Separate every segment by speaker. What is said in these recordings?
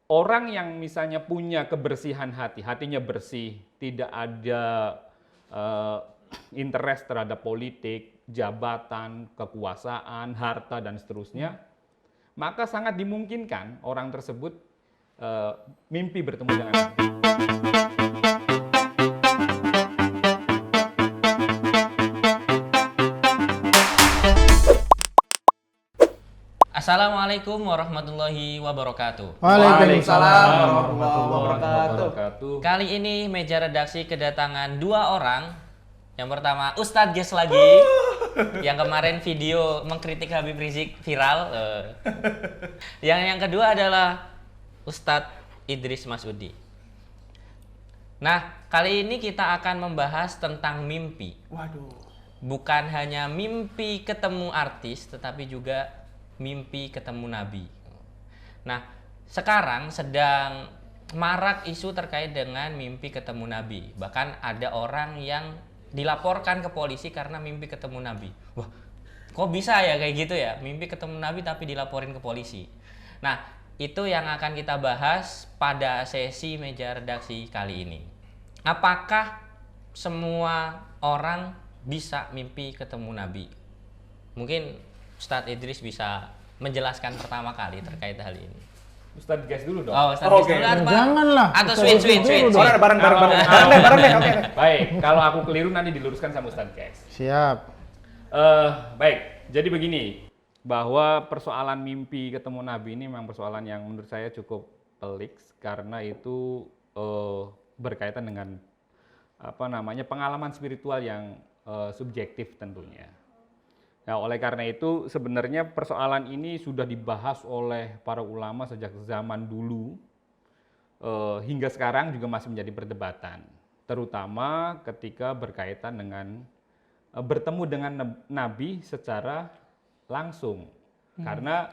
Speaker 1: orang yang misalnya punya kebersihan hati, hatinya bersih, tidak ada eh, interest terhadap politik, jabatan, kekuasaan, harta, dan seterusnya, maka sangat dimungkinkan orang tersebut mimpi bertemu dengan Nabi.
Speaker 2: Assalamualaikum warahmatullahi wabarakatuh.
Speaker 3: Waalaikumsalam
Speaker 1: warahmatullahi wabarakatuh.
Speaker 2: Kali ini meja redaksi kedatangan dua orang. Yang pertama Ustadz Ges lagi, yang kemarin video mengkritik Habib Rizik viral. Yang kedua adalah Ustadz Idris Masudi. Nah, kali ini kita akan membahas tentang mimpi.
Speaker 3: Waduh.
Speaker 2: Bukan hanya mimpi ketemu artis, tetapi juga mimpi ketemu Nabi. Nah, sekarang sedang marak isu terkait dengan mimpi ketemu Nabi. Bahkan ada orang yang dilaporkan ke polisi karena mimpi ketemu Nabi. Wah, kok bisa ya kayak gitu ya? Mimpi ketemu Nabi tapi dilaporin ke polisi. Nah, itu yang akan kita bahas pada sesi meja redaksi kali ini. Apakah semua orang bisa mimpi ketemu Nabi? Mungkin Ustadz Idris bisa menjelaskan pertama kali terkait hal ini.
Speaker 1: Ustadz Ges dulu dong.
Speaker 2: Oh, Ustadz Idris dulu atau
Speaker 3: Janganlah.
Speaker 2: atau switch.
Speaker 3: Bareng. Oke.
Speaker 1: Baik, kalau aku keliru nanti diluruskan sama Ustadz Ges.
Speaker 3: Siap.
Speaker 1: Baik, jadi begini, bahwa persoalan mimpi ketemu Nabi ini memang persoalan yang menurut saya cukup pelik karena itu berkaitan dengan pengalaman spiritual yang subjektif tentunya. Nah, oleh karena itu sebenarnya persoalan ini sudah dibahas oleh para ulama sejak zaman dulu hingga sekarang juga masih menjadi perdebatan, terutama ketika berkaitan dengan bertemu dengan Nabi secara langsung. Karena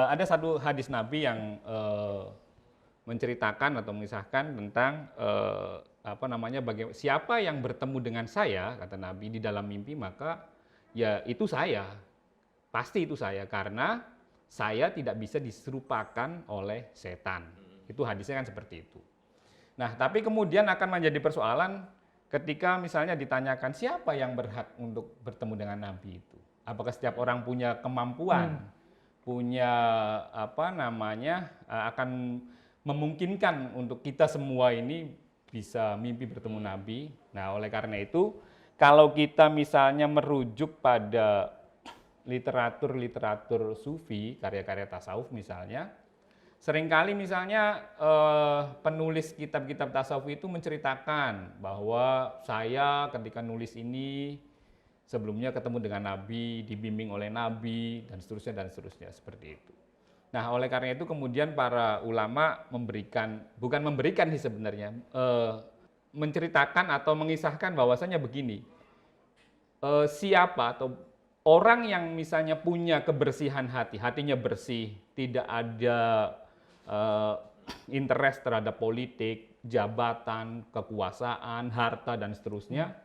Speaker 1: ada satu hadis Nabi yang menceritakan atau mengisahkan tentang siapa yang bertemu dengan saya, kata Nabi, di dalam mimpi, maka ya itu saya, pasti itu saya, karena saya tidak bisa diserupakan oleh setan. Itu hadisnya kan seperti itu. Nah, tapi kemudian akan menjadi persoalan ketika misalnya ditanyakan siapa yang berhak untuk bertemu dengan Nabi itu. Apakah setiap orang punya kemampuan, punya akan memungkinkan untuk kita semua ini bisa mimpi bertemu Nabi. Nah, oleh karena itu, kalau kita misalnya merujuk pada literatur sufi, karya-karya tasawuf misalnya, seringkali misalnya penulis kitab-kitab tasawuf itu menceritakan bahwa saya ketika nulis ini sebelumnya ketemu dengan Nabi, dibimbing oleh Nabi, dan seterusnya seperti itu. Nah, oleh karena itu kemudian para ulama bukan memberikan sih sebenarnya, menceritakan atau mengisahkan bahwasanya begini, siapa atau orang yang misalnya punya kebersihan hati, hatinya bersih, tidak ada interest terhadap politik, jabatan, kekuasaan, harta, dan seterusnya,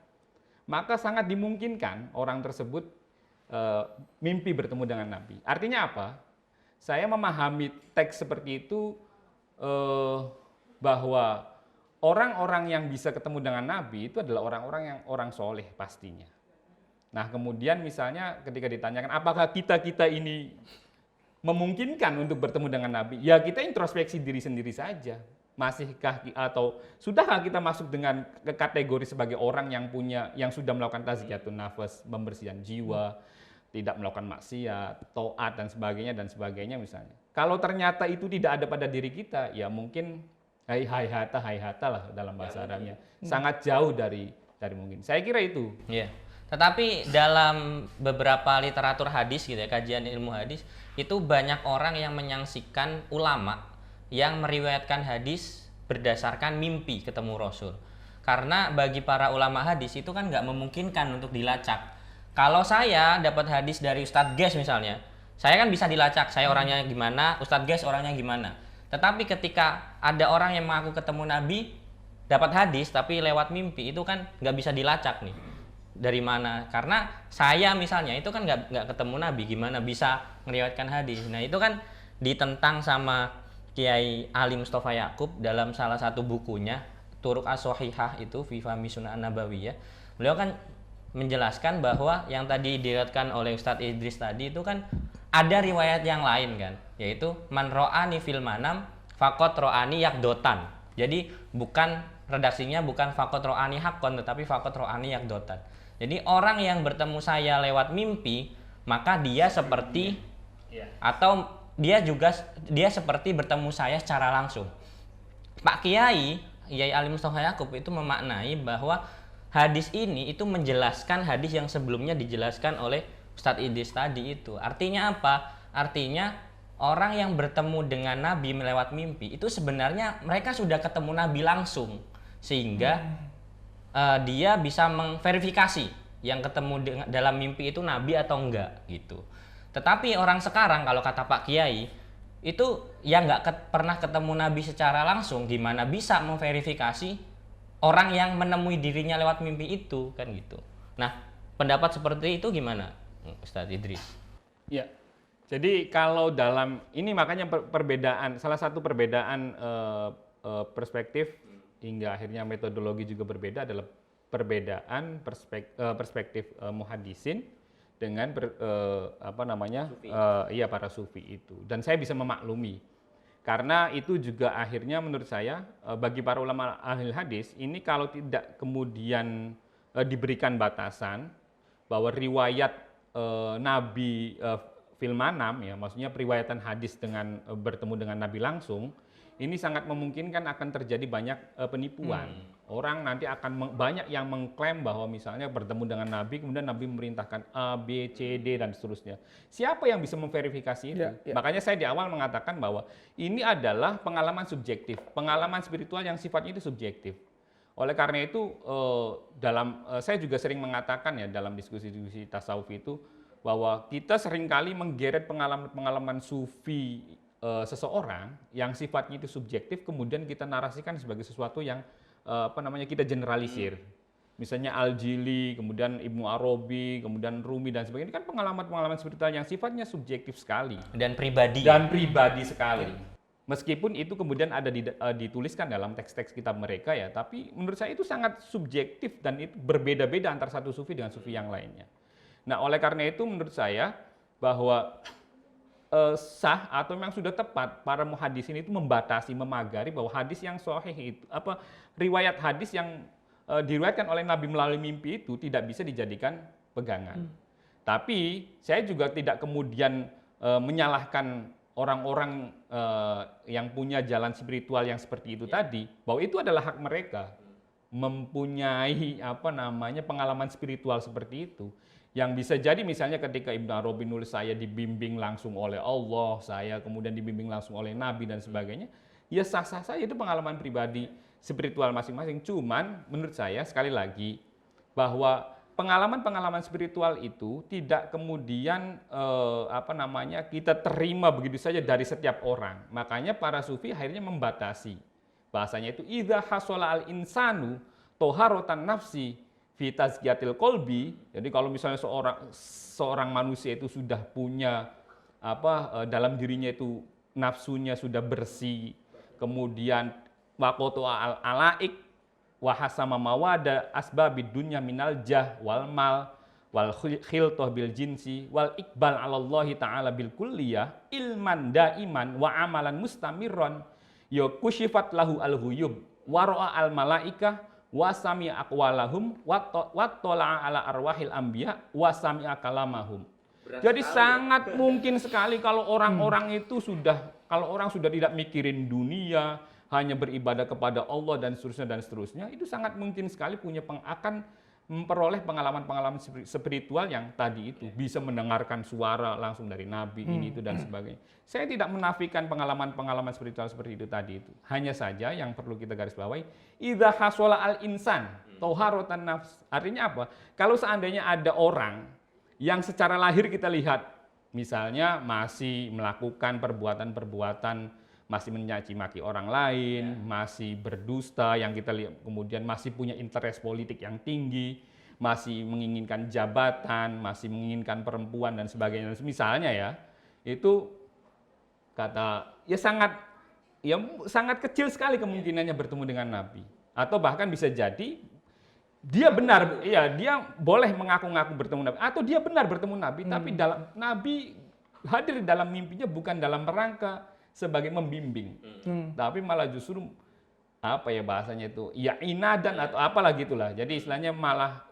Speaker 1: maka sangat dimungkinkan orang tersebut mimpi bertemu dengan Nabi. Artinya apa? Saya memahami teks seperti itu bahwa orang-orang yang bisa ketemu dengan Nabi itu adalah orang-orang yang orang soleh pastinya. Nah, kemudian misalnya ketika ditanyakan apakah kita ini memungkinkan untuk bertemu dengan Nabi, ya kita introspeksi diri sendiri saja. Masihkah atau sudahkah kita masuk dengan ke kategori sebagai orang yang sudah melakukan tazkiyatun nafas, pembersihan jiwa, tidak melakukan maksiat, taat dan sebagainya misalnya. Kalau ternyata itu tidak ada pada diri kita, ya mungkin hayhata lah dalam bahasa Arabnya. Sangat jauh dari mungkin. Saya kira itu.
Speaker 2: Iya. Tetapi dalam beberapa literatur hadis gitu ya, kajian ilmu hadis, itu banyak orang yang menyaksikan ulama yang meriwayatkan hadis berdasarkan mimpi ketemu Rasul. Karena bagi para ulama hadis itu kan nggak memungkinkan untuk dilacak. Kalau saya dapat hadis dari Ustadz Ges misalnya, saya kan bisa dilacak, saya orangnya gimana, Ustadz Ges orangnya gimana. Tetapi ketika ada orang yang mengaku ketemu Nabi, dapat hadis tapi lewat mimpi, itu kan nggak bisa dilacak nih. Dari mana? Karena saya misalnya itu kan nggak ketemu Nabi, gimana bisa meriwayatkan hadis. Nah, itu kan ditentang sama Kiai Ali Mustafa Yakub dalam salah satu bukunya Turuq As-Shahihah itu fi Fahmi Sunnah Nabawiyah. Beliau kan menjelaskan bahwa yang tadi diriwayatkan oleh Ustadz Idris tadi itu kan ada riwayat yang lain kan, yaitu man ro'ani fil manam faqat ro'ani yakdotan. Jadi bukan redaksinya bukan faqat ro'ani haqqan tetapi faqat ro'ani yakdotan. Jadi orang yang bertemu saya lewat mimpi maka dia seperti atau dia seperti bertemu saya secara langsung. Pak Kiai Ali Mustafa Yakub itu memaknai bahwa hadis ini itu menjelaskan hadis yang sebelumnya dijelaskan oleh Ustadz Idris tadi itu. Artinya apa? Artinya orang yang bertemu dengan Nabi melewat mimpi itu sebenarnya mereka sudah ketemu Nabi langsung, sehingga dia bisa mengverifikasi yang ketemu dalam mimpi itu Nabi atau enggak gitu. Tetapi orang sekarang kalau kata Pak Kiai itu yang nggak pernah ketemu Nabi secara langsung, gimana bisa memverifikasi orang yang menemui dirinya lewat mimpi itu kan gitu. Nah, pendapat seperti itu gimana, Ustadz Idris?
Speaker 1: Ya, jadi kalau dalam ini makanya perbedaan, salah satu perbedaan perspektif hingga akhirnya metodologi juga berbeda adalah perbedaan perspektif muhaddisin dengan para sufi itu. Dan saya bisa memaklumi karena itu juga akhirnya menurut saya bagi para ulama ahli hadis ini kalau tidak kemudian diberikan batasan bahwa riwayat Nabi fil manam ya, maksudnya periwayatan hadis dengan bertemu dengan Nabi langsung, ini sangat memungkinkan akan terjadi banyak penipuan. Orang nanti akan banyak yang mengklaim bahwa misalnya bertemu dengan Nabi, kemudian Nabi memerintahkan A, B, C, D, dan seterusnya. Siapa yang bisa memverifikasi itu? Makanya saya di awal mengatakan bahwa ini adalah pengalaman subjektif, pengalaman spiritual yang sifatnya itu subjektif. Oleh karena itu, saya juga sering mengatakan ya dalam diskusi-diskusi tasawuf itu, bahwa kita seringkali menggeret pengalaman-pengalaman sufi seseorang yang sifatnya itu subjektif, kemudian kita narasikan sebagai sesuatu yang kita generalisir. Misalnya Al-Jili, kemudian Ibnu Arabi, kemudian Rumi dan sebagainya, ini kan pengalaman-pengalaman spiritual yang sifatnya subjektif sekali
Speaker 2: Dan pribadi.
Speaker 1: pribadi sekali. Meskipun itu kemudian ada dituliskan dalam teks-teks kitab mereka ya, tapi menurut saya itu sangat subjektif dan itu berbeda-beda antara satu sufi dengan sufi yang lainnya. Nah, oleh karena itu menurut saya bahwa sah atau memang sudah tepat para muhaddisin itu membatasi, memagari bahwa hadis yang sahih itu riwayat hadis yang diriwayatkan oleh Nabi melalui mimpi itu tidak bisa dijadikan pegangan. Tapi saya juga tidak kemudian menyalahkan orang-orang yang punya jalan spiritual yang seperti itu tadi, bahwa itu adalah hak mereka mempunyai pengalaman spiritual seperti itu. Yang bisa jadi misalnya ketika Ibnu Arabi nulis saya dibimbing langsung oleh Allah, saya kemudian dibimbing langsung oleh Nabi dan sebagainya, ya sah-sah saja itu pengalaman pribadi spiritual masing-masing. Cuman menurut saya sekali lagi bahwa pengalaman-pengalaman spiritual itu tidak kemudian kita terima begitu saja dari setiap orang. Makanya para sufi akhirnya membatasi. Bahasanya itu idza hasala al-insanu toharotan nafsi fi tazkiyatil qalbi. Jadi kalau misalnya seorang manusia itu sudah punya dalam dirinya itu nafsunya sudah bersih, kemudian waqatu al-alaik wa hasama mawada asbabid dunya minal jah wal mal wal khiltah bil jinsi wal iqbal 'ala Allah taala bil kulliyah ilman daiman wa amalan mustamirran ya kusyifat lahu al ghuyub wa ra'a al malaikah wa sami'a aqwalahum wa tala'a ala arwahil anbiya wa sami'a kalamahum. Jadi sangat mungkin sekali kalau orang-orang itu kalau orang sudah tidak mikirin dunia, hanya beribadah kepada Allah dan seterusnya, itu sangat mungkin sekali akan memperoleh pengalaman-pengalaman spiritual yang tadi itu bisa mendengarkan suara langsung dari Nabi ini itu dan sebagainya. Saya tidak menafikan pengalaman-pengalaman spiritual seperti itu tadi itu. Hanya saja yang perlu kita garis bawahi, idza hasala al-insan tauharatan nafs. Artinya apa? Kalau seandainya ada orang yang secara lahir kita lihat misalnya masih melakukan perbuatan-perbuatan, masih mencaci maki orang lain, masih berdusta, yang kita lihat kemudian masih punya interest politik yang tinggi, masih menginginkan jabatan, masih menginginkan perempuan dan sebagainya. Misalnya ya, itu sangat ya sangat kecil sekali kemungkinannya bertemu dengan Nabi. Atau bahkan bisa jadi dia benar, ya dia boleh mengaku-ngaku bertemu Nabi, atau dia benar bertemu Nabi, tapi dalam Nabi hadir dalam mimpinya bukan dalam rangka sebagai membimbing, tapi malah justru apa ya bahasanya itu, ya inadan atau apalah gitulah. Jadi istilahnya malah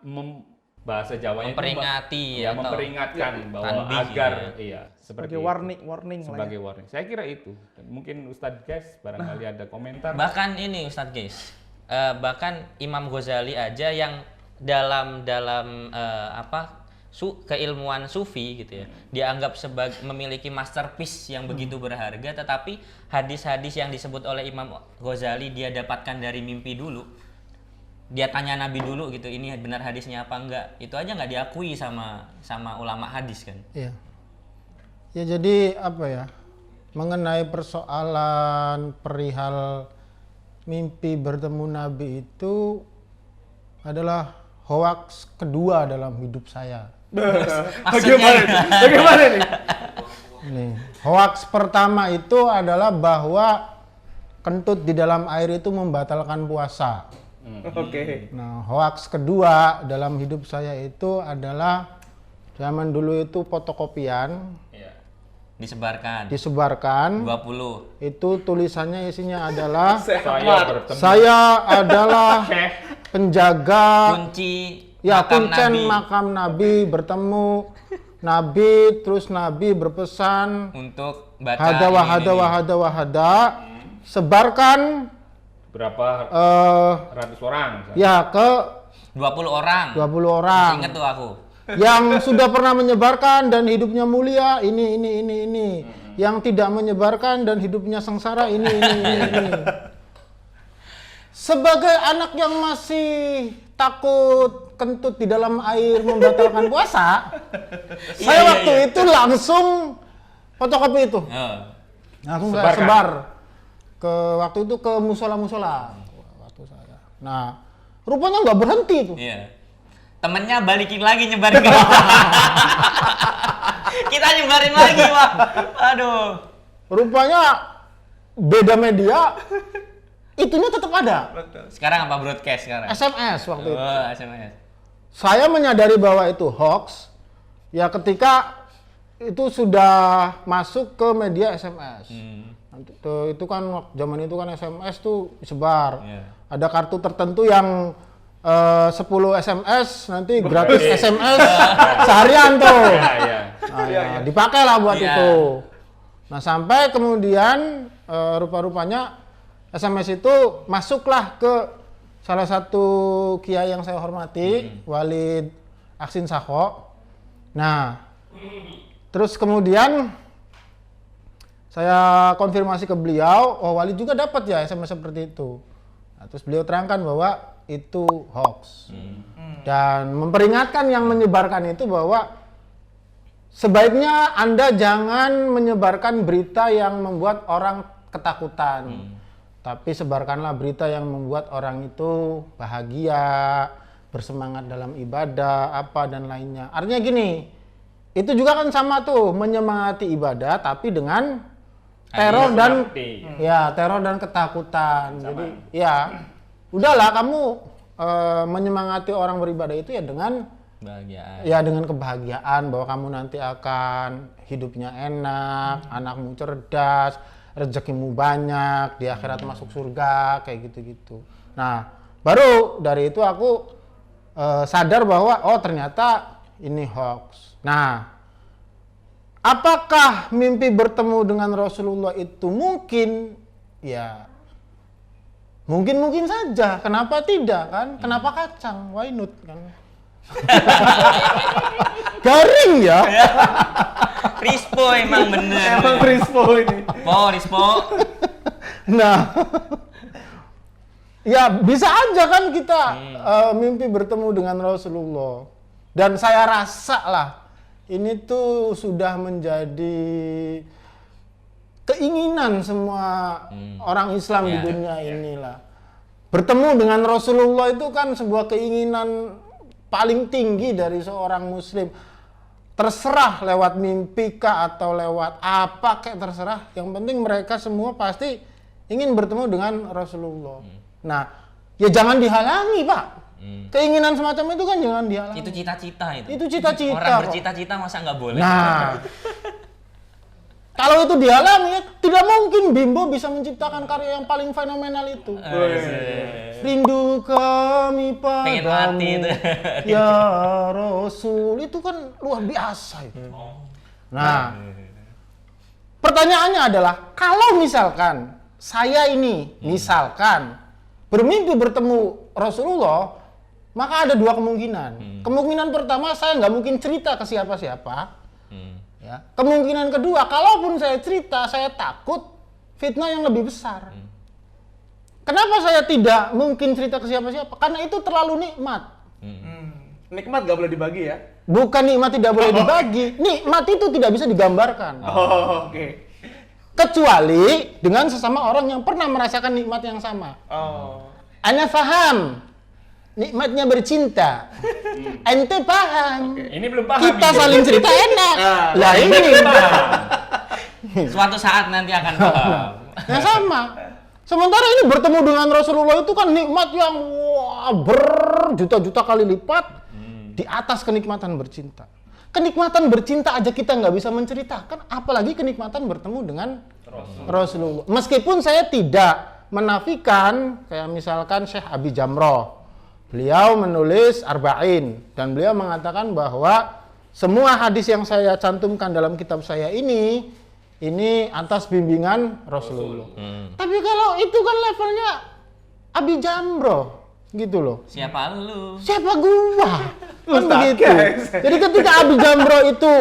Speaker 1: bahasa Jawanya
Speaker 2: memperingati
Speaker 1: ya
Speaker 2: atau
Speaker 1: memperingatkan bahwa
Speaker 2: tanbih,
Speaker 1: agar
Speaker 2: ya.
Speaker 1: seperti
Speaker 3: sebagai
Speaker 1: itu.
Speaker 3: warning lah
Speaker 1: Sebagai
Speaker 3: ya.
Speaker 1: warning. Saya kira itu. Mungkin Ustadz Guys barangkali ada komentar.
Speaker 2: Bahkan ini Ustadz guys, bahkan Imam Ghazali aja yang dalam keilmuan sufi gitu ya, dianggap sebagai memiliki masterpiece yang begitu berharga, tetapi hadis-hadis yang disebut oleh Imam Ghazali dia dapatkan dari mimpi dulu, dia tanya Nabi dulu gitu, ini benar hadisnya apa enggak, itu aja nggak diakui sama ulama hadis kan.
Speaker 4: Iya. Ya jadi apa ya, mengenai persoalan perihal mimpi bertemu Nabi itu adalah hoaks kedua dalam hidup saya.
Speaker 3: Bagaimana nih?
Speaker 4: Nih, hoaks pertama itu adalah bahwa kentut di dalam air itu membatalkan puasa.
Speaker 3: Oke.
Speaker 4: Nah, hoaks kedua dalam hidup saya itu adalah zaman dulu itu fotokopian
Speaker 2: Disebarkan
Speaker 4: disebarkan
Speaker 2: 20.
Speaker 4: itu tulisannya isinya adalah
Speaker 1: Bertemu
Speaker 4: saya adalah penjaga
Speaker 2: kunci
Speaker 4: ya
Speaker 2: makam
Speaker 4: kuncen
Speaker 2: Nabi
Speaker 4: makam Nabi, bertemu Nabi, terus Nabi berpesan
Speaker 2: untuk baca
Speaker 4: hada
Speaker 2: ini,
Speaker 4: wahada
Speaker 2: ini.
Speaker 4: wahada wahada, sebarkan
Speaker 1: berapa ratus orang misalnya.
Speaker 4: ya ke
Speaker 2: 20 orang.
Speaker 4: 20 orang
Speaker 2: Masih inget tuh aku.
Speaker 4: yang sudah pernah menyebarkan dan hidupnya mulia ini. Yang tidak menyebarkan dan hidupnya sengsara ini. Sebagai anak yang masih takut kentut di dalam air membatalkan puasa, saya waktu itu langsung fotokopi itu. Langsung saya sebar ke waktu itu ke musola waktu saya. Nah, rupanya nggak berhenti tuh.
Speaker 2: Iya. Temennya balikin lagi nyebarin ke kita nyebarin lagi, Pak. Aduh.
Speaker 4: Rupanya beda media, itunya tetap ada.
Speaker 2: Sekarang apa broadcast sekarang?
Speaker 4: SMS waktu itu.
Speaker 2: Oh, SMS.
Speaker 4: Saya menyadari bahwa itu hoax ya ketika itu sudah masuk ke media SMS. Nanti itu kan zaman itu kan SMS tuh disebar.
Speaker 2: Iya.
Speaker 4: Ada kartu tertentu yang 10 SMS nanti gratis SMS seharian tuh. Nah, dipakai lah buat itu. Nah, sampai kemudian rupa-rupanya SMS itu masuklah ke salah satu kiai yang saya hormati, Walid Aksin Sakho. Nah, terus kemudian saya konfirmasi ke beliau, oh Walid juga dapat ya SMS seperti itu. Nah, terus beliau terangkan bahwa itu hoax. Dan memperingatkan yang menyebarkan itu bahwa sebaiknya Anda jangan menyebarkan berita yang membuat orang ketakutan. Tapi sebarkanlah berita yang membuat orang itu bahagia, bersemangat dalam ibadah, apa dan lainnya. Artinya gini, itu juga kan sama tuh, menyemangati ibadah tapi dengan teror dan teror dan ketakutan. Sama. Jadi ya udahlah kamu menyemangati orang beribadah itu ya dengan
Speaker 2: kebahagiaan.
Speaker 4: Ya dengan kebahagiaan bahwa kamu nanti akan hidupnya enak, anakmu cerdas, rezekimu banyak, di akhirat masuk surga, kayak gitu-gitu. Nah, baru dari itu aku sadar bahwa oh ternyata ini hoax. Nah, apakah mimpi bertemu dengan Rasulullah itu mungkin? Ya, mungkin saja. Kenapa tidak kan? Kenapa kacang? Why not kan? Garing ya.
Speaker 2: Rispo emang bener.
Speaker 3: Emang Rispo ini.
Speaker 2: Rispo.
Speaker 4: Nah, ya bisa aja kan kita mimpi bertemu dengan Rasulullah. Dan saya rasa lah ini tuh sudah menjadi keinginan semua orang Islam di dunia inilah. Bertemu dengan Rasulullah itu kan sebuah keinginan paling tinggi dari seorang muslim. Terserah lewat mimpi kah atau lewat apa kayak terserah. Yang penting mereka semua pasti ingin bertemu dengan Rasulullah. Nah, ya jangan dihalangi, Pak. Keinginan semacam itu kan jangan dihalangi.
Speaker 2: Itu cita-cita itu.
Speaker 4: Itu cita-cita
Speaker 2: Orang
Speaker 4: kok.
Speaker 2: bercita-cita masa nggak boleh?
Speaker 4: Nah, kalau itu dihalangi, tidak mungkin Bimbo bisa menciptakan karya yang paling fenomenal itu. Rindu kami
Speaker 2: Pengen mati
Speaker 4: padamu,
Speaker 2: itu.
Speaker 4: ya Rasul, itu kan luar biasa itu. Nah, pertanyaannya adalah, kalau misalkan saya ini, misalkan bermimpi bertemu Rasulullah, maka ada dua kemungkinan. Kemungkinan pertama, saya nggak mungkin cerita ke siapa-siapa. Ya. Kemungkinan kedua, kalaupun saya cerita, saya takut fitnah yang lebih besar. Kenapa saya tidak mungkin cerita ke siapa-siapa? Karena itu terlalu nikmat.
Speaker 3: Nikmat gak boleh dibagi ya?
Speaker 4: Bukan nikmat tidak boleh dibagi, nikmat itu tidak bisa digambarkan.
Speaker 3: Oh, oke.
Speaker 4: Kecuali dengan sesama orang yang pernah merasakan nikmat yang sama.
Speaker 3: Oh.
Speaker 4: Ana faham nikmatnya bercinta. Ente paham.
Speaker 1: Ini belum paham.
Speaker 4: Kita
Speaker 1: ini.
Speaker 4: saling cerita enak. Lah ini
Speaker 2: Suatu saat nanti akan paham.
Speaker 4: yang sama. Sementara ini bertemu dengan Rasulullah itu kan nikmat yang berjuta-juta kali lipat di atas kenikmatan bercinta. Kenikmatan bercinta aja kita nggak bisa menceritakan, apalagi kenikmatan bertemu dengan Rasulullah. Meskipun saya tidak menafikan, kayak misalkan Syekh Abi Jamroh, beliau menulis Arba'in dan beliau mengatakan bahwa semua hadis yang saya cantumkan dalam kitab saya ini atas bimbingan Rasulullah. Tapi kalau itu kan levelnya Abi Jamroh, gitu loh.
Speaker 2: Siapa lu?
Speaker 4: Siapa gua? Kan
Speaker 3: Ustaz,
Speaker 4: begitu.
Speaker 3: guys.
Speaker 4: Jadi ketika Abi Jamroh itu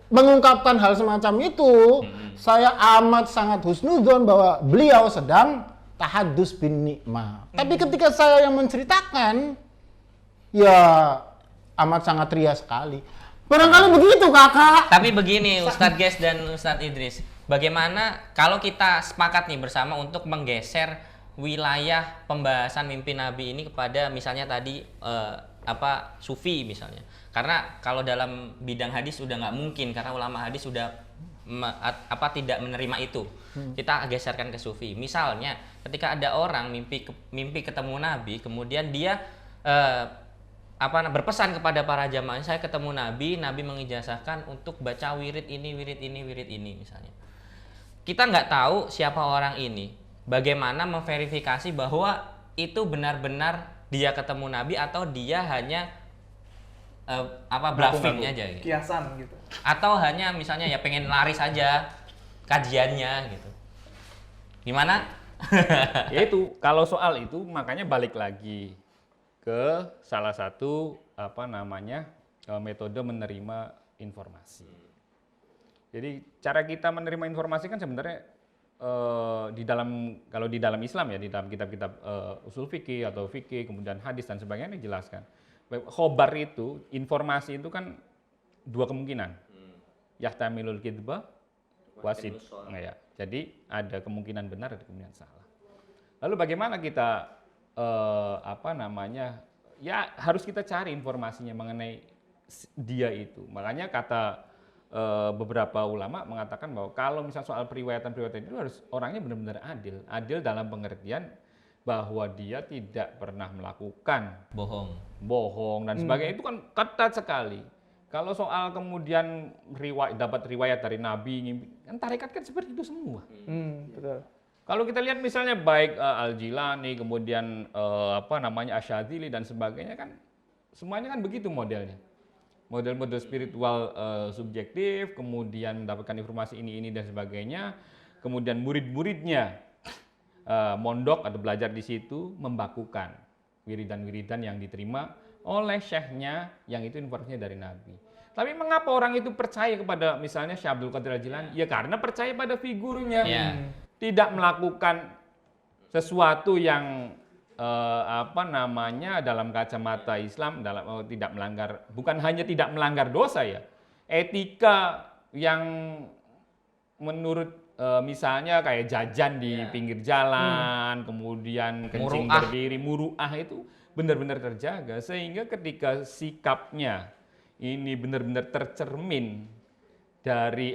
Speaker 4: mengungkapkan hal semacam itu, saya amat sangat husnudzon bahwa beliau sedang tahaddus bin nikmah. Tapi ketika saya yang menceritakan, ya amat sangat ria sekali. Barangkali begitu, Kakak.
Speaker 2: Tapi begini, Ustadz Ges dan Ustadz Idris, bagaimana kalau kita sepakat nih bersama untuk menggeser wilayah pembahasan mimpi Nabi ini kepada misalnya tadi sufi misalnya. Karena kalau dalam bidang hadis sudah nggak mungkin karena ulama hadis sudah tidak menerima itu. Kita geserkan ke sufi. Misalnya ketika ada orang mimpi ketemu Nabi, kemudian dia berpesan kepada para jamaah, saya ketemu Nabi mengijazahkan untuk baca wirid ini misalnya. Kita nggak tahu siapa orang ini, bagaimana memverifikasi bahwa itu benar-benar dia ketemu Nabi atau dia hanya bluffing aja gitu.
Speaker 3: Kiasan gitu.
Speaker 2: Atau hanya misalnya ya pengen lari saja kajiannya gitu. Gimana?
Speaker 1: Yaitu kalau soal itu makanya balik lagi ke salah satu metode menerima informasi. Jadi cara kita menerima informasi kan sebenarnya kalau di dalam Islam ya, di dalam kitab-kitab usul fikih atau fikih kemudian hadis dan sebagainya dijelaskan. Khobar itu, informasi itu kan dua kemungkinan. Yahtamilul kidba wasid. Nah, ya. Jadi ada kemungkinan benar, ada kemungkinan salah. Lalu bagaimana kita ya harus kita cari informasinya mengenai dia itu. Makanya kata beberapa ulama mengatakan bahwa kalau misal soal periwayatan itu harus orangnya benar-benar adil. Adil dalam pengertian bahwa dia tidak pernah melakukan bohong dan sebagainya. Itu kan ketat sekali. Kalau soal kemudian dapat riwayat dari Nabi, kan tarekat kan seperti itu semua.
Speaker 3: Betul.
Speaker 1: Kalau kita lihat misalnya baik Al-Jilani, kemudian Asyadzili dan sebagainya kan semuanya kan begitu modelnya. Model-model spiritual subjektif, kemudian mendapatkan informasi ini dan sebagainya, kemudian murid-muridnya mondok atau belajar di situ membakukan wiridan-wiridan yang diterima oleh syekhnya yang itu informasinya dari Nabi. Tapi mengapa orang itu percaya kepada misalnya Syekh Abdul Qadir Al-Jilani? Ya karena percaya pada figurnya. Tidak melakukan sesuatu yang dalam kacamata Islam tidak melanggar, bukan hanya tidak melanggar dosa ya, etika yang menurut misalnya kayak jajan di pinggir jalan, kemudian kencing berdiri, muru'ah itu benar-benar terjaga sehingga ketika sikapnya ini benar-benar tercermin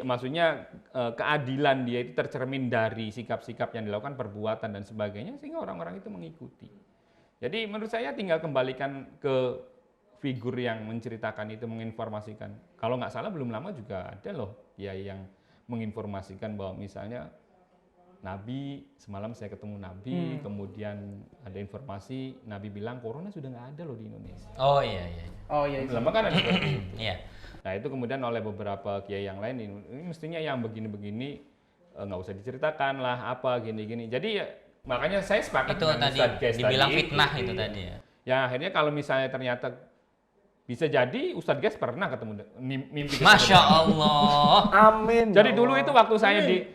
Speaker 1: maksudnya keadilan dia itu tercermin dari sikap-sikap yang dilakukan, perbuatan dan sebagainya, sehingga orang-orang itu mengikuti. Jadi menurut saya tinggal kembalikan ke figur yang menceritakan itu, menginformasikan. Kalau nggak salah belum lama juga ada loh kiai yang menginformasikan bahwa misalnya Nabi, semalam saya ketemu Nabi, kemudian ada informasi Nabi bilang corona sudah nggak ada loh di Indonesia.
Speaker 2: Oh iya iya.
Speaker 3: Oh iya.
Speaker 1: Lama kan ada seperti itu.
Speaker 2: Iya.
Speaker 1: Nah itu kemudian oleh beberapa kiai yang lain, ini mestinya yang begini-begini nggak usah diceritakan lah apa gini-gini. Jadi ya, makanya saya sepakat
Speaker 2: Itu
Speaker 1: dengan
Speaker 2: tadi
Speaker 1: Ustadz Ges
Speaker 2: dibilang
Speaker 1: tadi
Speaker 2: fitnah
Speaker 1: itu.
Speaker 2: itu tadi ya.
Speaker 1: Ya akhirnya kalau misalnya ternyata bisa jadi Ustadz Ges pernah mimpi ketemu
Speaker 2: Masya Allah.
Speaker 3: Amin.
Speaker 1: Jadi
Speaker 3: ya
Speaker 1: dulu
Speaker 3: Allah.
Speaker 1: itu waktu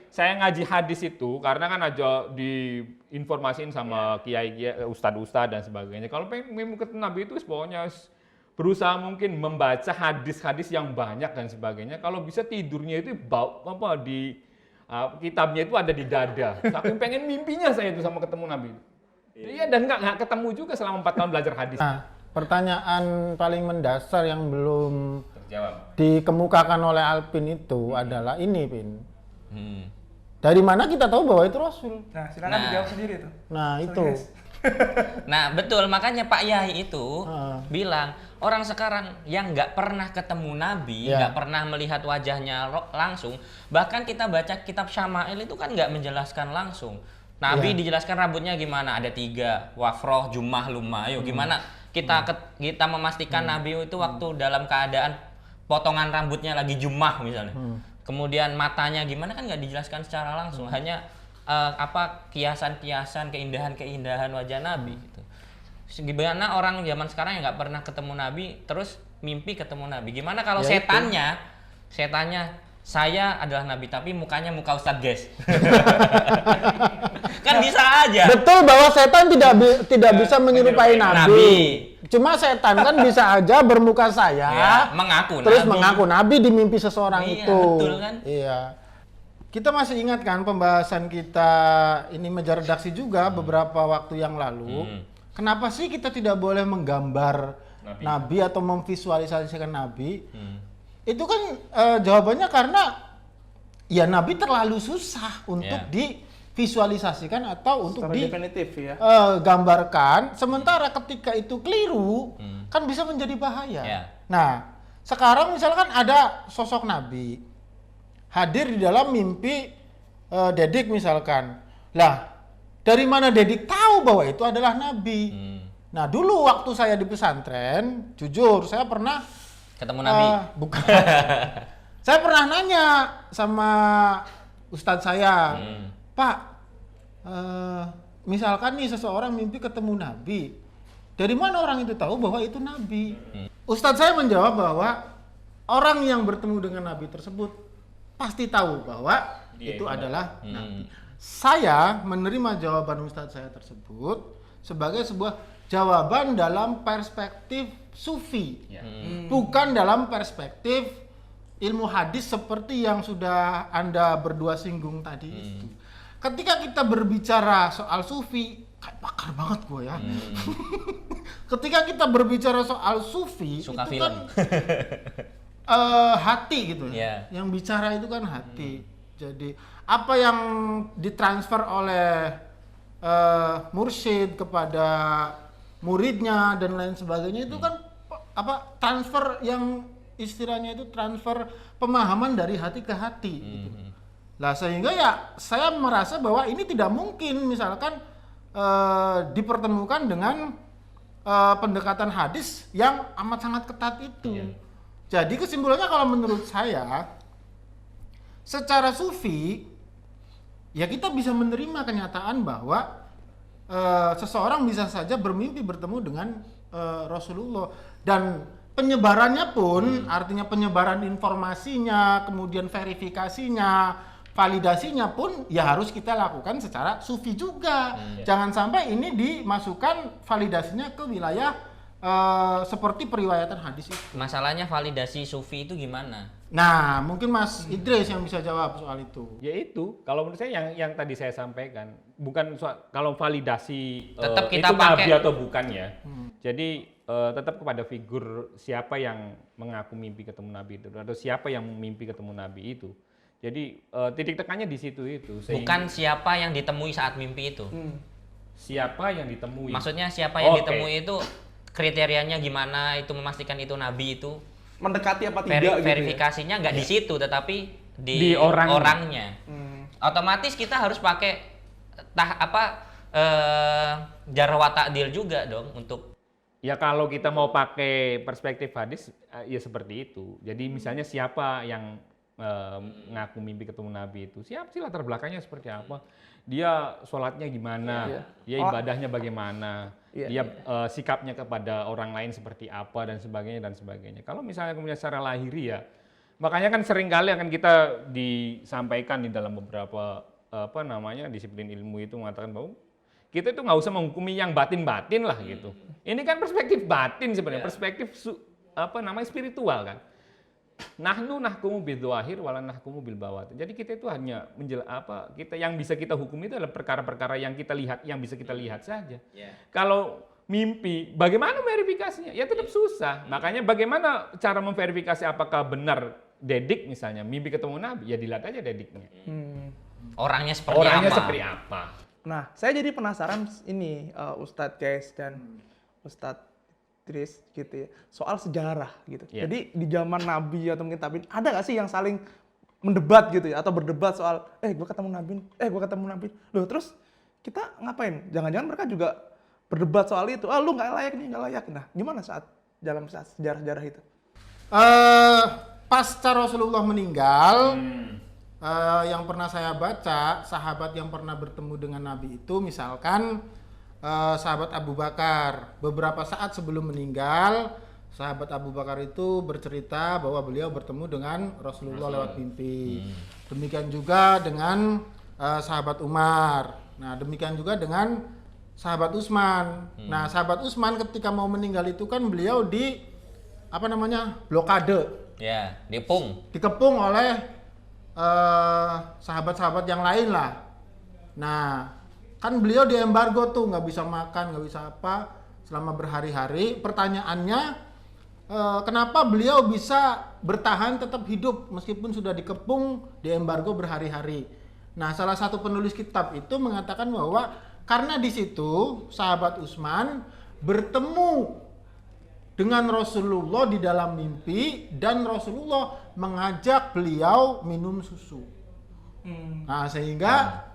Speaker 1: saya ngaji hadis itu, karena kan aja diinformasiin sama kiai-kiai, ustadz-ustadz dan sebagainya. Kalau pengen mimpi ketemu Nabi itu pokoknya berusaha mungkin membaca hadis-hadis yang banyak dan sebagainya. Kalau bisa tidurnya itu kitabnya itu ada di dada. Saking pengen mimpinya saya itu sama ketemu Nabi. Iya dan nggak ketemu juga selama 4 tahun belajar hadis.
Speaker 4: Nah, pertanyaan paling mendasar yang belum
Speaker 1: Terjawab.
Speaker 4: dikemukakan oleh Alpin itu adalah ini, Pin.
Speaker 2: Hmm.
Speaker 4: Dari mana kita tahu bahwa itu Rasul?
Speaker 3: Nah, silakan
Speaker 2: Nah.
Speaker 3: dijawab sendiri tuh.
Speaker 4: Nah, itu.
Speaker 2: Nah betul, makanya Pak Yai itu bilang orang sekarang yang nggak pernah ketemu Nabi,
Speaker 4: Ya.
Speaker 2: nggak pernah melihat wajahnya langsung, bahkan kita baca kitab Syama'il itu kan nggak menjelaskan langsung. Nabi dijelaskan rambutnya gimana, ada 3, wafroh, jumah, lumah. Ayo gimana kita memastikan Nabi itu waktu dalam keadaan potongan rambutnya lagi jumah misalnya. Kemudian matanya gimana kan nggak dijelaskan secara langsung, hanya kiasan-kiasan, keindahan-keindahan wajah Nabi gitu. Gimana orang zaman sekarang yang nggak pernah ketemu Nabi terus mimpi ketemu Nabi? Gimana kalau
Speaker 4: Ya,
Speaker 2: setannya saya adalah Nabi tapi mukanya muka Ustadz Ges? Kan bisa aja.
Speaker 4: Betul bahwa setan tidak bisa menyerupai Nabi.
Speaker 2: Nabi.
Speaker 4: Cuma setan kan bisa aja bermuka saya,
Speaker 2: Ya, mengaku
Speaker 4: terus
Speaker 2: Nabi.
Speaker 4: mengaku Nabi di mimpi seseorang
Speaker 2: Iya,
Speaker 4: itu.
Speaker 2: betul kan?
Speaker 4: Iya. Kita masih ingat kan pembahasan kita ini meja redaksi juga beberapa waktu yang lalu. Kenapa sih kita tidak boleh menggambar Nabi atau memvisualisasikan Nabi? Itu kan jawabannya karena ya Nabi terlalu susah untuk divisualisasikan atau untuk
Speaker 3: Secara definitif ya.
Speaker 4: gambarkan. Sementara ketika itu keliru kan bisa menjadi bahaya.
Speaker 2: Ya.
Speaker 4: Nah, sekarang misalkan ada sosok Nabi hadir di dalam mimpi Dedik misalkan. Lah, dari mana Dedik tahu bahwa itu adalah Nabi? Nah, dulu waktu saya di pesantren, jujur saya pernah
Speaker 2: Ketemu Nabi.
Speaker 4: bukan. Saya pernah nanya sama ustadz saya, Pak, misalkan nih seseorang mimpi ketemu Nabi, dari mana orang itu tahu bahwa itu Nabi? Ustadz saya menjawab bahwa orang yang bertemu dengan Nabi tersebut pasti tahu bahwa itu adalah Nabi. Saya menerima jawaban ustadz saya tersebut sebagai sebuah jawaban dalam perspektif sufi, bukan dalam perspektif ilmu hadis seperti yang sudah Anda berdua singgung tadi itu. Ketika kita berbicara soal sufi, kayak pakar banget gue ya. Ketika kita berbicara soal sufi,
Speaker 2: Suka
Speaker 4: itu
Speaker 2: film.
Speaker 4: kan hati gitu ya.
Speaker 2: Yeah.
Speaker 4: Yang bicara itu kan hati. Jadi apa yang ditransfer oleh mursyid kepada muridnya dan lain sebagainya itu kan transfer yang istilahnya itu transfer pemahaman dari hati ke hati gitu. Lah sehingga ya saya merasa bahwa ini tidak mungkin misalkan dipertemukan dengan pendekatan hadis yang amat sangat ketat itu. Jadi kesimpulannya kalau menurut saya secara sufi ya kita bisa menerima kenyataan bahwa seseorang bisa saja bermimpi bertemu dengan Rasulullah dan penyebarannya pun artinya penyebaran informasinya, kemudian verifikasinya, validasinya pun ya harus kita lakukan secara sufi juga. Jangan sampai ini dimasukkan validasinya ke wilayah seperti periwayatan hadis itu.
Speaker 2: Masalahnya validasi sufi itu gimana?
Speaker 4: Nah, mungkin Mas Idris yang bisa jawab soal itu.
Speaker 1: Ya itu, kalau menurut saya yang tadi saya sampaikan, bukan soal kalau validasi
Speaker 2: Tetap kita
Speaker 1: itu
Speaker 2: pakai.
Speaker 1: Nabi atau bukan ya. Jadi tetap kepada figur siapa yang mengaku mimpi ketemu Nabi itu atau siapa yang mimpi ketemu Nabi itu. Jadi titik tekannya di situ itu.
Speaker 2: Bukan siapa yang ditemui saat mimpi itu.
Speaker 1: Siapa yang ditemui.
Speaker 2: Maksudnya siapa yang
Speaker 1: Oke.
Speaker 2: ditemui itu kriterianya gimana itu memastikan itu Nabi itu.
Speaker 3: Mendekati apa tidak gitu ya?
Speaker 2: Verifikasinya nggak di situ tetapi
Speaker 1: Di
Speaker 2: di
Speaker 1: orangnya.
Speaker 2: orangnya.
Speaker 3: Hmm.
Speaker 2: Otomatis kita harus pakai jarh wa ta'dil juga dong untuk
Speaker 1: Ya kalau kita mau pakai perspektif hadis, ya seperti itu. Jadi misalnya siapa yang ngaku mimpi ketemu Nabi itu, siapa sih latar belakangnya seperti apa? Dia sholatnya gimana?
Speaker 3: Iya.
Speaker 1: Dia ibadahnya bagaimana?
Speaker 3: Iya,
Speaker 1: Dia sikapnya kepada orang lain seperti apa dan sebagainya dan sebagainya. Kalau misalnya kemudian secara lahiri ya, makanya kan sering kali akan kita disampaikan di dalam beberapa disiplin ilmu itu mengatakan bahwa kita itu nggak usah menghukumi yang batin-batin lah gitu. Ini kan perspektif batin sebenarnya, perspektif spiritual kan. Nahnu nahkumu bidzahir wala nahkumu bil bawatin. Jadi kita itu hanya kita yang bisa kita hukum itu adalah perkara-perkara yang kita lihat, yang bisa kita lihat saja. Kalau mimpi, bagaimana verifikasinya? Ya tetap susah. Makanya bagaimana cara memverifikasi apakah benar Dedik misalnya mimpi ketemu Nabi? Ya dilihat aja Dediknya.
Speaker 2: orangnya seperti
Speaker 1: Orangnya
Speaker 2: apa.
Speaker 1: seperti apa?
Speaker 3: Nah, saya jadi penasaran ini Ustadz Guys dan Ustadz Idris gitu ya, soal sejarah gitu.
Speaker 1: Iya.
Speaker 3: Jadi di zaman Nabi atau mungkin tabiin ada nggak sih yang saling mendebat gitu ya, atau berdebat soal gue ketemu Nabi, loh terus kita ngapain? Jangan-jangan mereka juga berdebat soal itu. Lu nggak layak nih, nggak layak. Nah, gimana saat sejarah-sejarah itu?
Speaker 4: Pasca Rasulullah meninggal, yang pernah saya baca, sahabat yang pernah bertemu dengan Nabi itu misalkan sahabat Abu Bakar. Beberapa saat sebelum meninggal, sahabat Abu Bakar itu bercerita bahwa beliau bertemu dengan Rasulullah lewat mimpi. Demikian juga dengan sahabat Umar. Nah, demikian juga dengan sahabat Utsman. Nah, sahabat Utsman ketika mau meninggal itu kan beliau di blokade,
Speaker 2: Ya,
Speaker 4: dikepung oleh sahabat-sahabat yang lain lah. Nah, kan beliau di embargo tuh, nggak bisa makan, nggak bisa apa selama berhari-hari. Pertanyaannya, kenapa beliau bisa bertahan tetap hidup meskipun sudah dikepung di embargo berhari-hari? Nah, salah satu penulis kitab itu mengatakan bahwa karena di situ sahabat Utsman bertemu dengan Rasulullah di dalam mimpi dan Rasulullah mengajak beliau minum susu. Nah, sehingga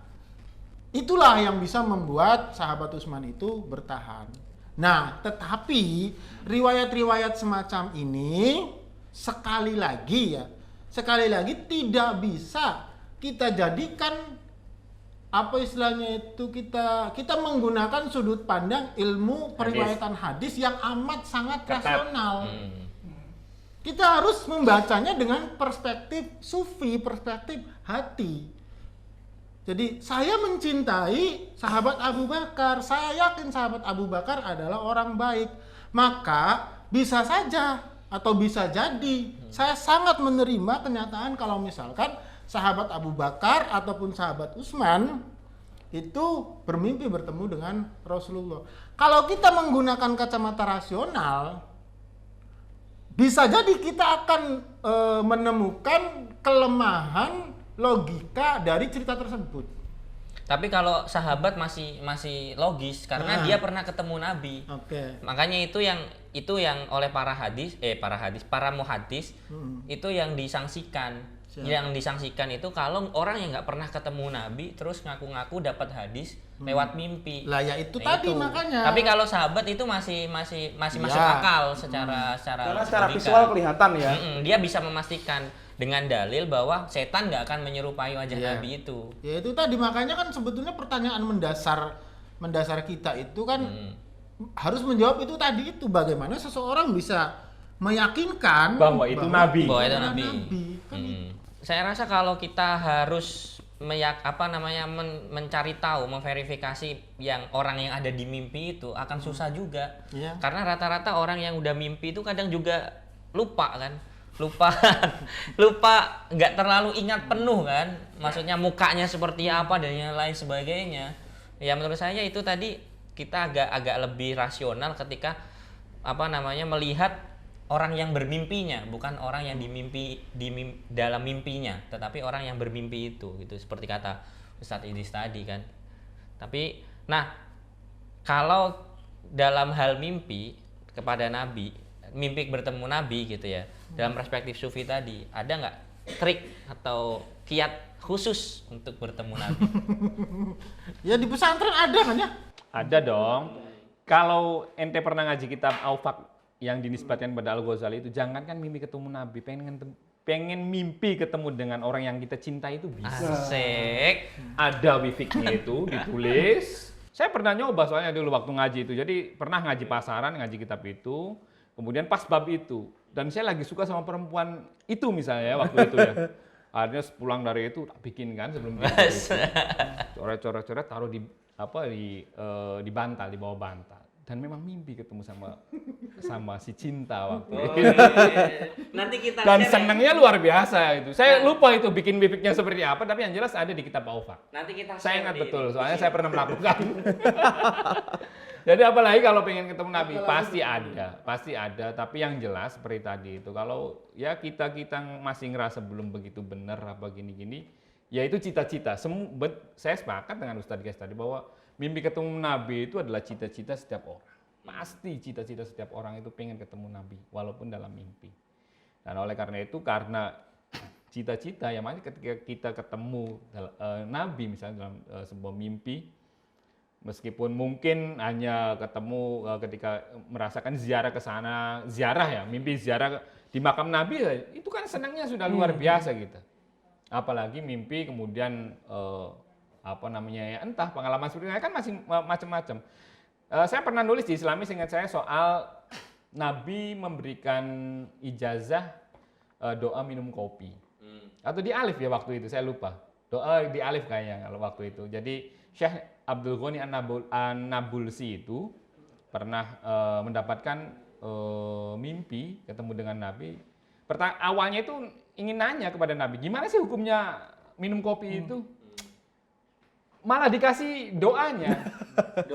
Speaker 4: itulah yang bisa membuat sahabat Utsman itu bertahan. Nah, tetapi riwayat-riwayat semacam ini sekali lagi tidak bisa kita jadikan kita menggunakan sudut pandang ilmu periwayatan hadis yang amat sangat rasional. Kita harus membacanya dengan perspektif sufi, perspektif hati. Jadi saya mencintai sahabat Abu Bakar, saya yakin sahabat Abu Bakar adalah orang baik. Maka bisa saja atau bisa jadi saya sangat menerima kenyataan kalau misalkan sahabat Abu Bakar ataupun sahabat Utsman itu bermimpi bertemu dengan Rasulullah. Kalau kita menggunakan kacamata rasional, bisa jadi kita akan menemukan kelemahan logika dari cerita tersebut.
Speaker 2: Tapi kalau sahabat masih logis karena dia pernah ketemu Nabi.
Speaker 4: Oke.
Speaker 2: Makanya itu yang oleh para muhadis itu yang disangsikan. Yang disangsikan itu kalau orang yang nggak pernah ketemu Nabi terus ngaku-ngaku dapat hadis lewat mimpi.
Speaker 4: Lah ya itu
Speaker 2: Nah,
Speaker 4: tadi makanya.
Speaker 2: Tapi kalau sahabat itu masih masuk akal secara
Speaker 3: Karena secara
Speaker 2: logika.
Speaker 3: visual kelihatan ya.
Speaker 2: Dia bisa memastikan dengan dalil bahwa setan nggak akan menyerupai wajah Nabi itu.
Speaker 4: Ya itu tadi makanya kan sebetulnya pertanyaan mendasar kita itu kan harus menjawab itu tadi itu bagaimana seseorang bisa meyakinkan
Speaker 1: Bahwa itu Nabi.
Speaker 2: Bahwa itu
Speaker 4: adalah
Speaker 2: Nabi.
Speaker 4: Kan itu.
Speaker 2: Saya rasa kalau kita harus mencari tahu, memverifikasi yang orang yang ada di mimpi itu akan susah juga.
Speaker 4: Iya.
Speaker 2: Karena rata-rata orang yang udah mimpi itu kadang juga lupa kan. Lupa nggak terlalu ingat penuh kan. Maksudnya mukanya seperti apa dan yang lain sebagainya. Ya menurut saya itu tadi kita agak lebih rasional ketika melihat orang yang bermimpinya, bukan orang yang dalam mimpinya, tetapi orang yang bermimpi itu, gitu seperti kata Ustadz Idris tadi kan. Tapi nah, kalau dalam hal mimpi kepada Nabi, mimpi bertemu Nabi gitu ya, dalam perspektif Sufi tadi, ada nggak trik atau kiat khusus untuk bertemu Nabi?
Speaker 4: Ya di pesantren ada kan ya?
Speaker 1: Ada dong. Kalau ente pernah ngaji kitab Aufaq yang dinisbatkan pada Al-Ghazali itu, jangankan mimpi ketemu Nabi, pengen mimpi ketemu dengan orang yang kita cinta itu bisa.
Speaker 2: Asik.
Speaker 1: Ada wifiknya itu ditulis. Saya pernah nyoba soalnya dulu waktu ngaji itu. Jadi pernah ngaji pasaran, ngaji kitab itu. Kemudian pas bab itu. Dan saya lagi suka sama perempuan itu misalnya ya, waktu itu ya. Akhirnya pulang dari itu tak bikin kan sebelum itu. Coret-coret taruh di bantal, di bawah bantal. Dan memang mimpi ketemu sama si cinta waktu itu.
Speaker 2: Nanti kita
Speaker 1: Dan
Speaker 2: share
Speaker 1: senangnya luar biasa itu. Saya lupa itu bikin wifiknya seperti apa, tapi yang jelas ada di kitab Aufaq.
Speaker 2: Nanti kita
Speaker 1: Saya ingat betul, soalnya saya pernah melakukan. Jadi apalagi kalau pengen ketemu Nabi, pasti ada. Tapi yang jelas seperti tadi itu, kalau ya kita masih ngerasa belum begitu benar apa gini-gini, ya itu cita-cita. Saya sepakat dengan Ustadz Ges tadi bahwa mimpi ketemu Nabi itu adalah cita-cita setiap orang. Pasti cita-cita setiap orang itu pengen ketemu Nabi, walaupun dalam mimpi. Dan oleh karena itu, karena cita-cita, ya makanya ketika kita ketemu Nabi misalnya dalam sebuah mimpi, meskipun mungkin hanya ketemu ketika merasakan ziarah ke sana, mimpi ziarah di makam Nabi, itu kan senangnya sudah luar biasa gitu. Apalagi mimpi kemudian ya entah pengalaman seperti itu kan masih macam-macam. Saya pernah nulis di Islami, seingat saya, soal Nabi memberikan ijazah doa minum kopi. Atau di alif ya waktu itu, saya lupa. Doa di alif kayaknya kalau waktu itu. Jadi Syekh Abdul Ghani An-Nabulsi itu pernah mendapatkan mimpi ketemu dengan Nabi. Awalnya itu ingin nanya kepada Nabi, gimana sih hukumnya minum kopi itu? Malah dikasih doanya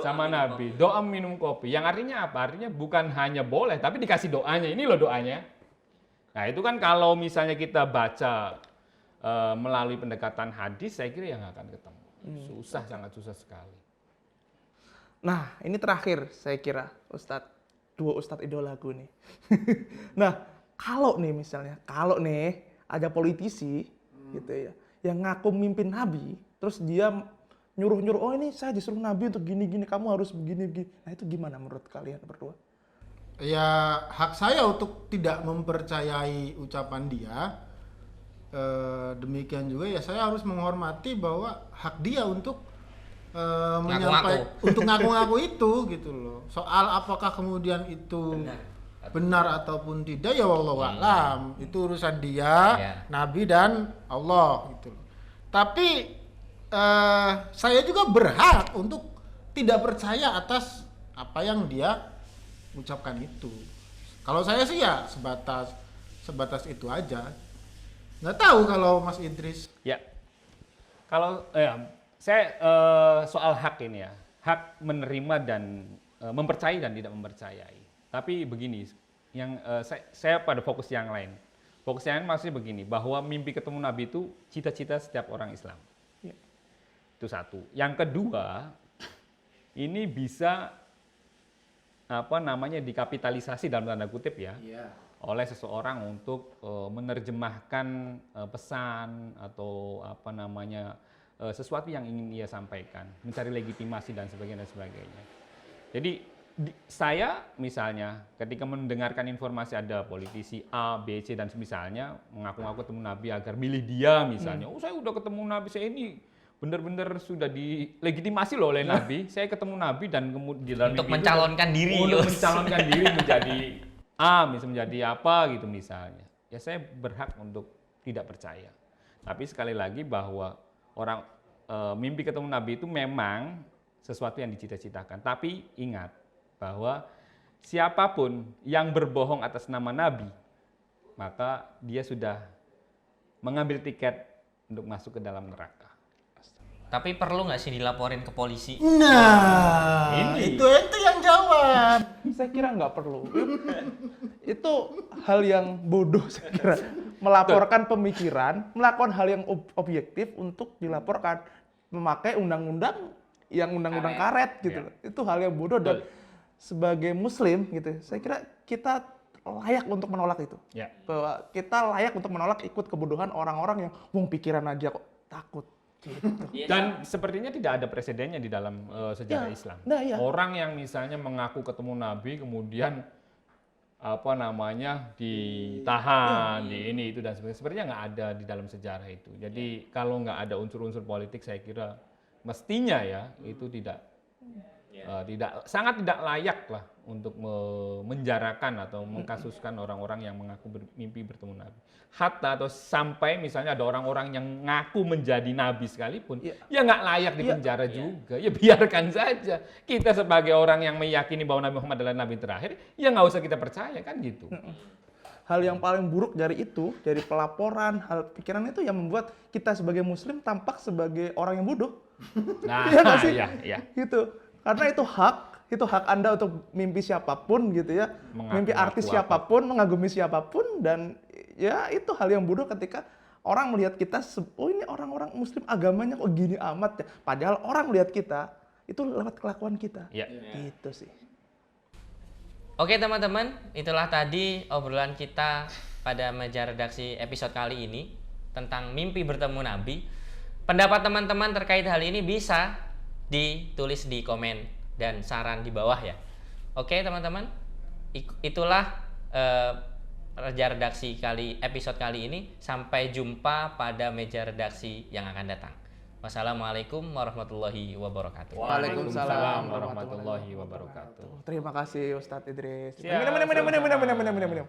Speaker 1: sama Nabi, doa minum kopi. Yang artinya apa? Artinya bukan hanya boleh, tapi dikasih doanya. Ini loh doanya. Nah itu kan kalau misalnya kita baca melalui pendekatan hadis, saya kira yang akan ketemu. Susah, sangat susah sekali.
Speaker 3: Nah, ini terakhir saya kira Ustadz, dua Ustadz idolaku nih. Nah, kalau nih ada politisi gitu ya, yang ngaku mimpin Nabi, terus dia nyuruh-nyuruh, oh ini saya disuruh Nabi untuk gini-gini, kamu harus begini-begini. Nah itu gimana menurut kalian berdua?
Speaker 4: Ya hak saya untuk tidak mempercayai ucapan dia. Demikian juga ya saya harus menghormati bahwa hak dia untuk untuk ngaku-ngaku itu gitu loh. Soal apakah kemudian itu benar ataupun tidak ya wallahu a'lam. Itu urusan dia, Nabi dan Allah gitu loh. Tapi saya juga berhak untuk tidak percaya atas apa yang dia ucapkan itu. Kalau saya sih ya sebatas itu aja. Nggak tahu kalau Mas Idris.
Speaker 1: Ya, kalau saya soal hak ini ya, hak menerima dan mempercayai dan tidak mempercayai. Tapi begini, yang saya pada fokus yang lain. Fokus yang lain maksudnya begini, bahwa mimpi ketemu Nabi itu cita-cita setiap orang Islam. Ya. Itu satu. Yang kedua, ini bisa dikapitalisasi dalam tanda kutip ya. Oleh seseorang untuk menerjemahkan pesan atau sesuatu yang ingin ia sampaikan, mencari legitimasi dan sebagainya. Jadi saya misalnya ketika mendengarkan informasi ada politisi A, B, C dan semisalnya mengaku-ngaku ketemu Nabi agar milih dia misalnya, oh saya udah ketemu Nabi, saya ini benar-benar sudah dilegitimasi loh oleh Nabi, saya ketemu Nabi dan kemudian
Speaker 2: untuk mencalonkan diri
Speaker 1: menjadi A, misalnya menjadi apa gitu misalnya. Ya saya berhak untuk tidak percaya. Tapi sekali lagi bahwa orang mimpi ketemu Nabi itu memang sesuatu yang dicita-citakan. Tapi ingat bahwa siapapun yang berbohong atas nama Nabi, maka dia sudah mengambil tiket untuk masuk ke dalam neraka.
Speaker 2: Tapi perlu nggak sih dilaporin ke polisi?
Speaker 4: Nah, itu yang jawab.
Speaker 3: Saya kira nggak perlu. Itu hal yang bodoh saya kira. Melaporkan pemikiran, melakukan hal yang objektif untuk dilaporkan. Memakai undang-undang yang undang-undang karet gitu. Itu hal yang bodoh dan sebagai muslim gitu, saya kira kita layak untuk menolak itu. Bahwa kita layak untuk menolak ikut kebodohan orang-orang yang pikiran aja kok takut. Gitu.
Speaker 1: Dan sepertinya tidak ada presidennya di dalam sejarah Islam. Orang yang misalnya mengaku ketemu Nabi kemudian ditahan, di ini itu dan sebagainya. Sepertinya nggak ada di dalam sejarah itu. Jadi kalau nggak ada unsur-unsur politik, saya kira mestinya ya itu sangat tidak layak lah untuk menjarakan atau mengkasuskan orang-orang yang mengaku mimpi bertemu Nabi. Hatta atau sampai misalnya ada orang-orang yang ngaku menjadi Nabi sekalipun, ya nggak layak dipenjara juga. Ya biarkan saja. Kita sebagai orang yang meyakini bahwa Nabi Muhammad adalah Nabi terakhir, ya nggak usah kita percaya kan gitu.
Speaker 3: Hal yang paling buruk dari itu, dari pelaporan, hal pikiran itu yang membuat kita sebagai muslim tampak sebagai orang yang bodoh.
Speaker 1: Nah,
Speaker 3: iya nggak sih?
Speaker 1: Iya.
Speaker 3: Gitu. Karena itu hak Anda untuk mimpi siapapun gitu ya. Mimpi artis siapapun, mengagumi siapapun, dan ya itu hal yang bodoh ketika orang melihat kita, oh ini orang-orang muslim agamanya kok gini amat ya. Padahal orang melihat kita itu lewat kelakuan kita. Gitu sih.
Speaker 2: Oke teman-teman, itulah tadi obrolan kita pada meja redaksi episode kali ini tentang mimpi bertemu Nabi. Pendapat teman-teman terkait hal ini bisa ditulis di komen dan saran di bawah ya. Oke teman-teman, itulah meja redaksi episode kali ini. Sampai jumpa pada meja redaksi yang akan datang. Wassalamualaikum warahmatullahi wabarakatuh.
Speaker 1: Waalaikumsalam warahmatullahi wabarakatuh.
Speaker 3: Terima kasih Ustadz Idris.
Speaker 1: Siap,
Speaker 3: Minum.